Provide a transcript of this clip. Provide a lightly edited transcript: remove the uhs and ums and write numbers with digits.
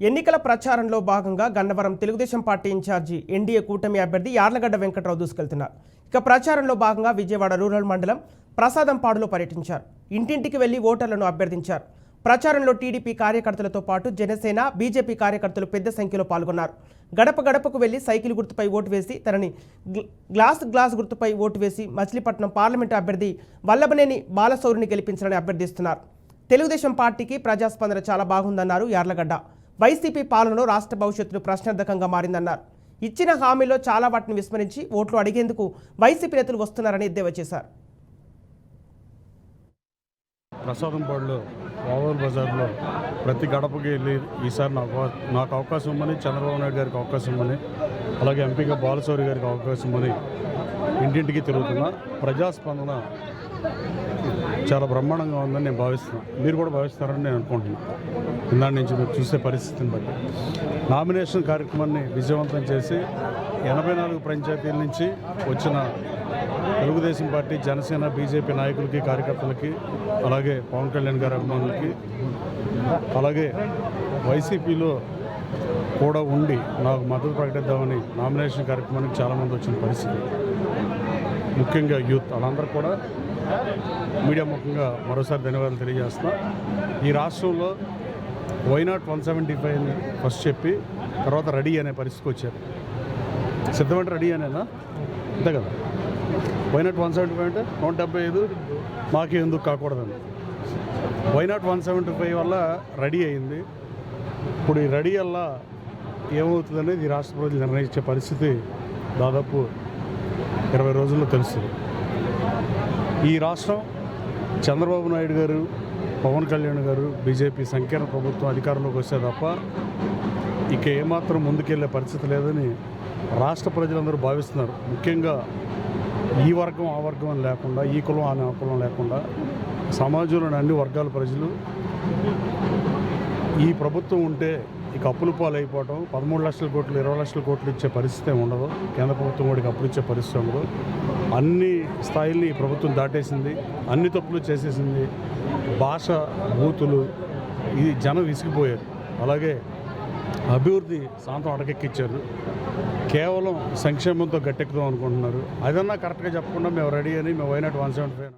ఎన్నికల ప్రచారంలో భాగంగా Gannavaram Telugu Desam party incharge NDA కూటమి అభ్యర్థి యార్లగడ్డ వెంకట్రావు దూసుకెళ్తున్నారు. ఇక ప్రచారంలో భాగంగా విజయవాడ రూరల్ మండలం ప్రసాదంపాడులో పర్యటించారు. ఇంటింటికి వెళ్లి ఓటర్లను అభ్యర్థించారు. ప్రచారంలో టీడీపీ కార్యకర్తలతో పాటు జనసేన, బీజేపీ కార్యకర్తలు పెద్ద సంఖ్యలో పాల్గొన్నారు. గడప గడపకు వెళ్లి సైకిల్ గుర్తుపై ఓటు వేసి తనని గ్లాస్ గుర్తుపై ఓటు వేసి మచిలీపట్నం పార్లమెంటు అభ్యర్థి వల్లభనేని బాలశౌరిని గెలిపించాలని అభ్యర్థిస్తున్నారు. తెలుగుదేశం పార్టీకి ప్రజాస్పందన చాలా బాగుందన్నారు యార్లగడ్డ. వైసీపీ పాలనలో రాష్ట్ర భవిష్యత్తును ప్రశ్నార్థకంగా మారిందన్నారు. ఇచ్చిన హామీలో చాలా వాటిని విస్మరించి ఓట్లు అడిగేందుకు వైసీపీ నేతలు వస్తున్నారని ఎద్దేవా చేశారు. ప్రసాదంపాడులో ఓవర్ బజార్లో ప్రతి గడపకి వెళ్ళి ఈసారి నాకు అవకాశం ఇవ్వమని, చంద్రబాబు నాయుడు గారికి అవకాశం ఇవ్వమని, అలాగే ఎంపీగా బాలశౌరి గారికి అవకాశం ఇవ్వమని ఇంటింటికి తిరుగుతున్నా. ప్రజాస్పందన చాలా బ్రహ్మాండంగా ఉందని నేను భావిస్తున్నాను. మీరు కూడా భావిస్తారని నేను అనుకుంటున్నాను. ఇందాటి నుంచి మీరు చూసే పరిస్థితిని బట్టి నామినేషన్ కార్యక్రమాన్ని విజయవంతం చేసి 84 పంచాయతీల నుంచి వచ్చిన తెలుగుదేశం పార్టీ, జనసేన, బీజేపీ నాయకులకి, కార్యకర్తలకి, అలాగే పవన్ కళ్యాణ్ గారి అభిమానులకి, అలాగే వైసీపీలో కూడా ఉండి నాకు మద్దతు ప్రకటిద్దామని నామినేషన్ కార్యక్రమానికి చాలామంది వచ్చిన పరిస్థితి, ముఖ్యంగా యూత్, వాళ్ళందరూ కూడా మీడియా ముఖంగా మరోసారి ధన్యవాదాలు తెలియజేస్తున్నా. ఈ రాష్ట్రంలో వైనాట్ 175 అని ఫస్ట్ చెప్పి తర్వాత రెడీ అనే పరిస్థితికి వచ్చారు. సిద్ధమంటే రెడీ అనేనా? అంతే కదా. వైనాట్ 175 అంటే 175 మాకే ఎందుకు కాకూడదని. వైనాట్ 175 వల్ల రెడీ అయింది. ఇప్పుడు ఈ రెడీ వల్ల ఏమవుతుంది అనేది ఈ రాష్ట్ర ప్రజలు నిర్ణయించే పరిస్థితి దాదాపు 20 రోజుల్లో తెలుస్తుంది. ఈ రాష్ట్రం చంద్రబాబు నాయుడు గారు, పవన్ కళ్యాణ్ గారు, బీజేపీ సంకీర్ణ ప్రభుత్వం అధికారంలోకి వస్తే తప్ప ఇక ఏమాత్రం ముందుకెళ్లే పరిస్థితి లేదని రాష్ట్ర ప్రజలందరూ భావిస్తున్నారు. ముఖ్యంగా ఈ వర్గం ఆ వర్గం అని లేకుండా, ఈ కులం ఆ కులం లేకుండా సమాజంలోని అన్ని వర్గాల ప్రజలు ఈ ప్రభుత్వం ఉంటే ఇక అప్పుల పాలు అయిపోవటం, 13 లక్షల కోట్లు 20 లక్షల కోట్లు ఇచ్చే పరిస్థితి ఉండదు. కేంద్ర ప్రభుత్వం కూడా అప్పులు ఇచ్చే పరిస్థితి ఉండదు. అన్ని స్థాయిల్ని ఈ ప్రభుత్వం దాటేసింది, అన్ని తప్పులు చేసేసింది. భాష, బూతులు, ఇది జనం విసిగిపోయారు. అలాగే అభివృద్ధి సాంతం అడకెక్కిచ్చారు. కేవలం సంక్షేమంతో గట్టెక్కుదాం అనుకుంటున్నారు. అదన్నా కరెక్ట్గా చెప్పకుండా మేము రెడీ అని మేము వైనాట్ 175